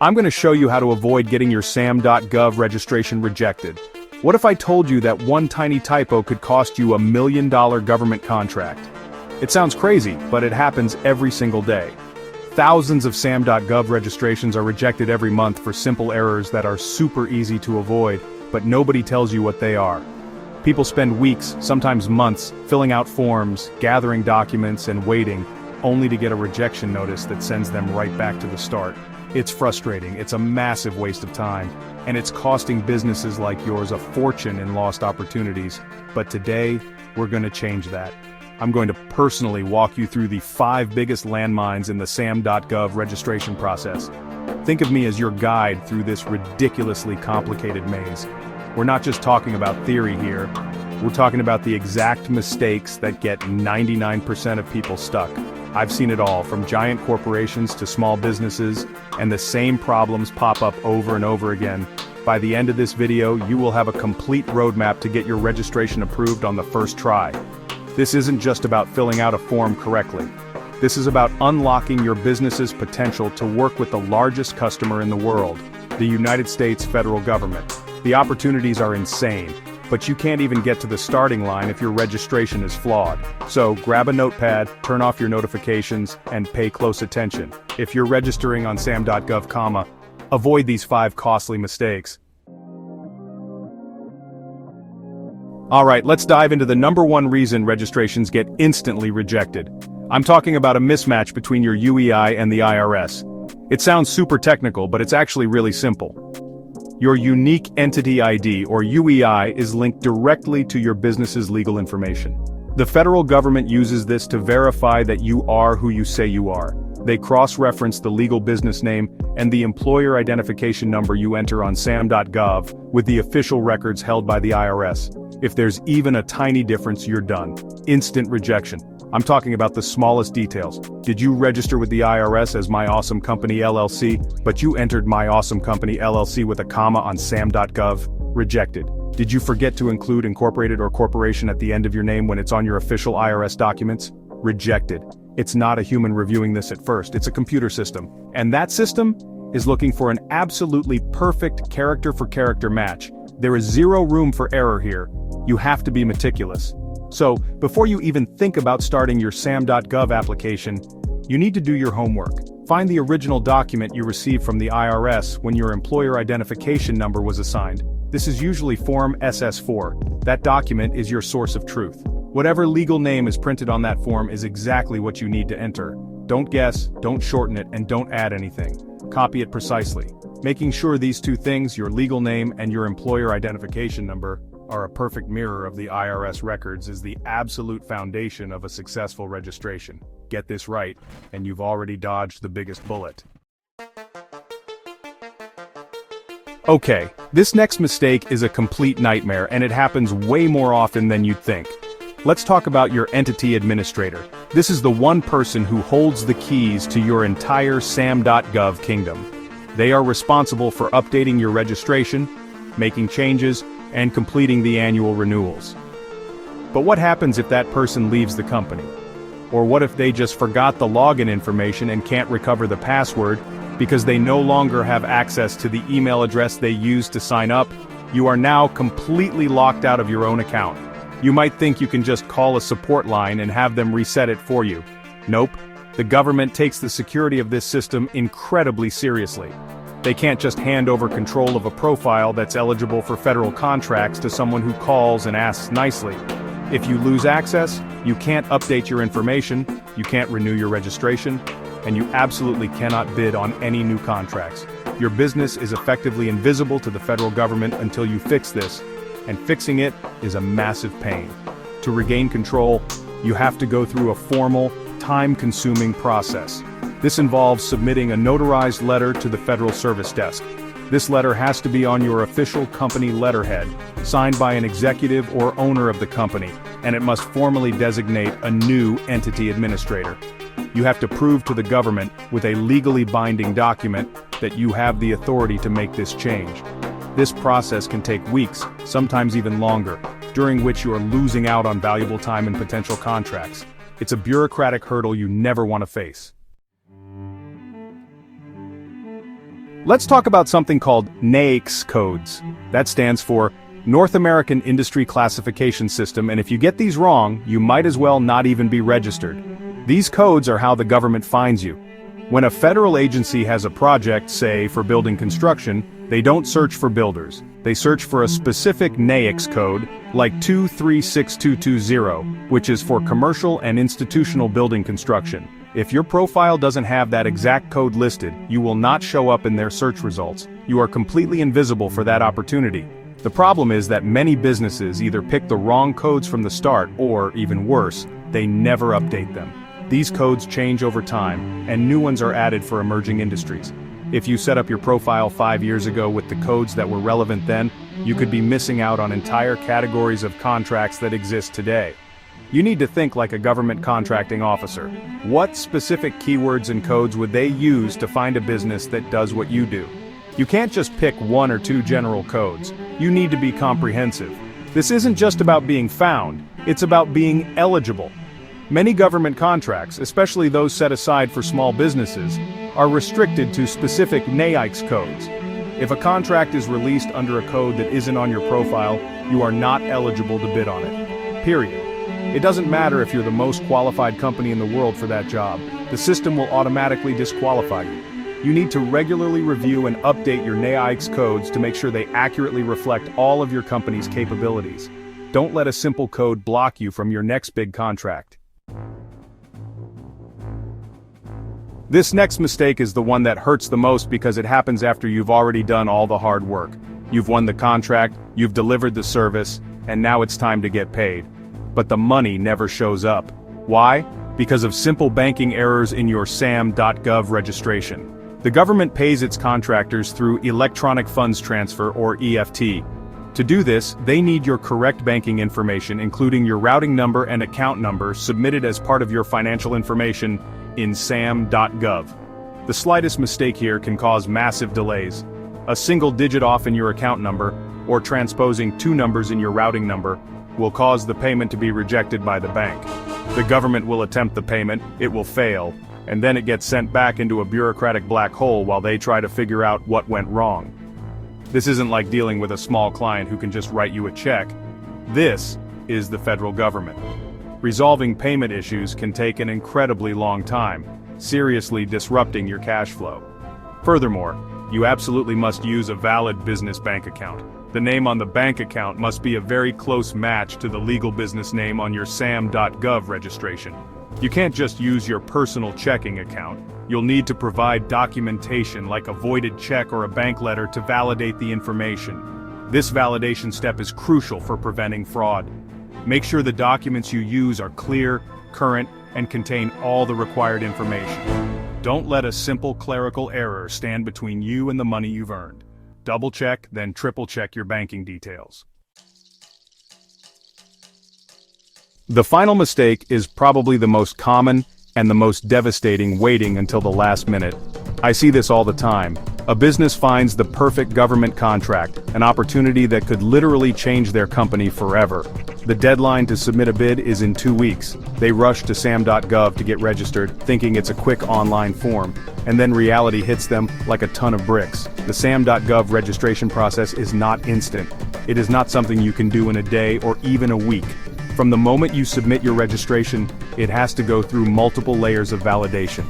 I'm going to show you how to avoid getting your SAM.gov registration rejected. What if I told you that one tiny typo could cost you $1 million government contract? It sounds crazy, but it happens every single day. Thousands of SAM.gov registrations are rejected every month for simple errors that are super easy to avoid, but nobody tells you what they are. People spend weeks, sometimes months, filling out forms, gathering documents, and waiting, only to get a rejection notice that sends them right back to the start. It's frustrating, it's a massive waste of time, and it's costing businesses like yours a fortune in lost opportunities. But today, we're going to change that. I'm going to personally walk you through the 5 biggest landmines in the SAM.gov registration process. Think of me as your guide through this ridiculously complicated maze. We're not just talking about theory here, we're talking about the exact mistakes that get 99% of people stuck. I've seen it all, from giant corporations to small businesses, and the same problems pop up over and over again. By the end of this video, you will have a complete roadmap to get your registration approved on the first try. This isn't just about filling out a form correctly. This is about unlocking your business's potential to work with the largest customer in the world, the United States federal government. The opportunities are insane, but you can't even get to the starting line if your registration is flawed. So grab a notepad, turn off your notifications, and pay close attention. If you're registering on SAM.gov, avoid these 5 costly mistakes. Alright, let's dive into the number 1 reason registrations get instantly rejected. I'm talking about a mismatch between your UEI and the IRS. It sounds super technical, but it's actually really simple. Your Unique Entity ID, or UEI, is linked directly to your business's legal information. The federal government uses this to verify that you are who you say you are. They cross-reference the legal business name and the employer identification number you enter on SAM.gov with the official records held by the IRS. If there's even a tiny difference, you're done. Instant rejection. I'm talking about the smallest details. Did you register with the IRS as My Awesome Company LLC, but you entered My Awesome Company LLC with a comma on SAM.gov? Rejected. Did you forget to include incorporated or corporation at the end of your name when it's on your official IRS documents? Rejected. It's not a human reviewing this at first, it's a computer system. And that system is looking for an absolutely perfect character-for-character match. There is zero room for error here. You have to be meticulous. So, before you even think about starting your SAM.gov application, you need to do your homework. Find the original document you received from the IRS when your employer identification number was assigned. This is usually Form SS4. That document is your source of truth. Whatever legal name is printed on that form is exactly what you need to enter. Don't guess, don't shorten it, and don't add anything. Copy it precisely. Making sure these 2 things, your legal name and your employer identification number, are a perfect mirror of the IRS records is the absolute foundation of a successful registration. Get this right, and you've already dodged the biggest bullet. Okay, this next mistake is a complete nightmare, and it happens way more often than you'd think. Let's talk about your entity administrator. This is the one person who holds the keys to your entire SAM.gov kingdom. They are responsible for updating your registration, making changes, and completing the annual renewals. But what happens if that person leaves the company? Or what if they just forgot the login information and can't recover the password because they no longer have access to the email address they used to sign up? You are now completely locked out of your own account. You might think you can just call a support line and have them reset it for you. Nope. The government takes the security of this system incredibly seriously. They can't just hand over control of a profile that's eligible for federal contracts to someone who calls and asks nicely. If you lose access, you can't update your information, you can't renew your registration, and you absolutely cannot bid on any new contracts. Your business is effectively invisible to the federal government until you fix this, and fixing it is a massive pain. To regain control, you have to go through a formal, time-consuming process. This involves submitting a notarized letter to the Federal Service Desk. This letter has to be on your official company letterhead, signed by an executive or owner of the company, and it must formally designate a new entity administrator. You have to prove to the government with a legally binding document that you have the authority to make this change. This process can take weeks, sometimes even longer, during which you are losing out on valuable time and potential contracts. It's a bureaucratic hurdle you never want to face. Let's talk about something called NAICS codes. That stands for North American Industry Classification System, and if you get these wrong, you might as well not even be registered. These codes are how the government finds you. When a federal agency has a project, say, for building construction, they don't search for builders. They search for a specific NAICS code, like 236220, which is for commercial and institutional building construction. If your profile doesn't have that exact code listed, you will not show up in their search results. You are completely invisible for that opportunity. The problem is that many businesses either pick the wrong codes from the start or, even worse, they never update them. These codes change over time, and new ones are added for emerging industries. If you set up your profile 5 years ago with the codes that were relevant then, you could be missing out on entire categories of contracts that exist today. You need to think like a government contracting officer. What specific keywords and codes would they use to find a business that does what you do? You can't just pick 1 or 2 general codes. You need to be comprehensive. This isn't just about being found, it's about being eligible. Many government contracts, especially those set aside for small businesses, are restricted to specific NAICS codes. If a contract is released under a code that isn't on your profile, you are not eligible to bid on it. Period. It doesn't matter if you're the most qualified company in the world for that job. The system will automatically disqualify you. You need to regularly review and update your NAICS codes to make sure they accurately reflect all of your company's capabilities. Don't let a simple code block you from your next big contract. This next mistake is the one that hurts the most because it happens after you've already done all the hard work. You've won the contract, you've delivered the service, and now it's time to get paid. But the money never shows up. Why? Because of simple banking errors in your SAM.gov registration. The government pays its contractors through electronic funds transfer, or EFT. To do this, they need your correct banking information, including your routing number and account number, submitted as part of your financial information in SAM.gov. The slightest mistake here can cause massive delays. A single digit off in your account number, or transposing 2 numbers in your routing number, will cause the payment to be rejected by the bank. The government will attempt the payment, it will fail, and then it gets sent back into a bureaucratic black hole while they try to figure out what went wrong. This isn't like dealing with a small client who can just write you a check. This is the federal government. Resolving payment issues can take an incredibly long time, seriously disrupting your cash flow. Furthermore, you absolutely must use a valid business bank account. The name on the bank account must be a very close match to the legal business name on your SAM.gov registration. You can't just use your personal checking account. You'll need to provide documentation like a voided check or a bank letter to validate the information. This validation step is crucial for preventing fraud. Make sure the documents you use are clear, current, and contain all the required information. Don't let a simple clerical error stand between you and the money you've earned. Double check, then triple check your banking details. The final mistake is probably the most common and the most devastating: waiting until the last minute. I see this all the time. A business finds the perfect government contract, an opportunity that could literally change their company forever. The deadline to submit a bid is in 2 weeks. They rush to SAM.gov to get registered, thinking it's a quick online form, and then reality hits them like a ton of bricks. The SAM.gov registration process is not instant. It is not something you can do in a day or even a week. From the moment you submit your registration, it has to go through multiple layers of validation.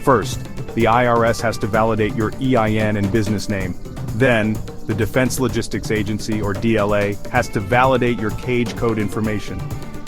First, the IRS has to validate your EIN and business name. Then, the Defense Logistics Agency, or DLA, has to validate your cage code information.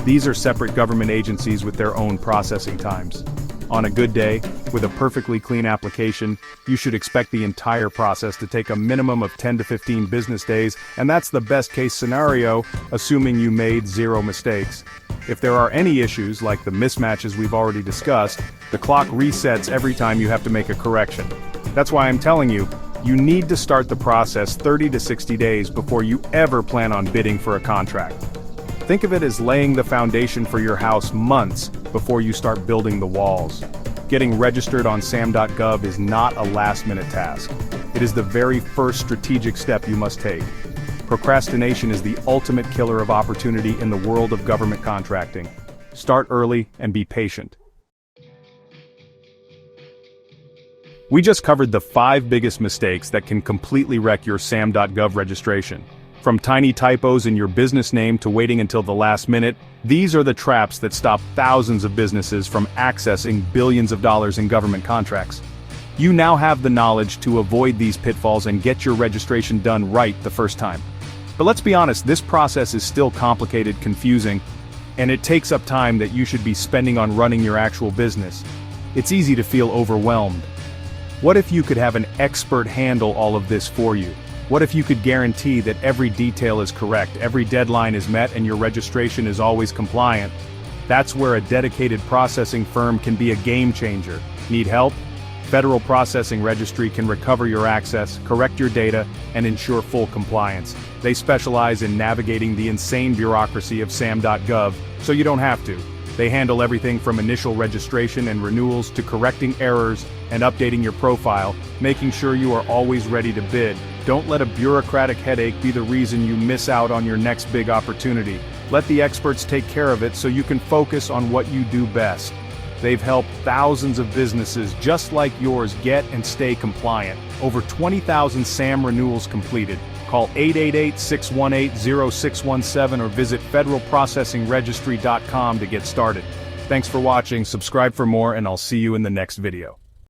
These are separate government agencies with their own processing times. On a good day, with a perfectly clean application, you should expect the entire process to take a minimum of 10 to 15 business days, and that's the best case scenario, assuming you made 0 mistakes. If there are any issues, like the mismatches we've already discussed, the clock resets every time you have to make a correction. That's why I'm telling you, you need to start the process 30 to 60 days before you ever plan on bidding for a contract. Think of it as laying the foundation for your house months before you start building the walls. Getting registered on SAM.gov is not a last-minute task. It is the very first strategic step you must take. Procrastination is the ultimate killer of opportunity in the world of government contracting. Start early and be patient. We just covered the 5 biggest mistakes that can completely wreck your SAM.gov registration. From tiny typos in your business name to waiting until the last minute, these are the traps that stop thousands of businesses from accessing billions of dollars in government contracts. You now have the knowledge to avoid these pitfalls and get your registration done right the first time. But let's be honest, this process is still complicated, confusing, and it takes up time that you should be spending on running your actual business. It's easy to feel overwhelmed. What if you could have an expert handle all of this for you? What if you could guarantee that every detail is correct, every deadline is met, and your registration is always compliant? That's where a dedicated processing firm can be a game changer. Need help? Federal Processing Registry can recover your access, correct your data, and ensure full compliance. They specialize in navigating the insane bureaucracy of SAM.gov, so you don't have to. They handle everything from initial registration and renewals to correcting errors and updating your profile, making sure you are always ready to bid. Don't let a bureaucratic headache be the reason you miss out on your next big opportunity. Let the experts take care of it so you can focus on what you do best. They've helped thousands of businesses just like yours get and stay compliant. Over 20,000 SAM renewals completed. Call 888-618-0617 or visit federalprocessingregistry.com to get started. Thanks for watching, subscribe for more, and I'll see you in the next video.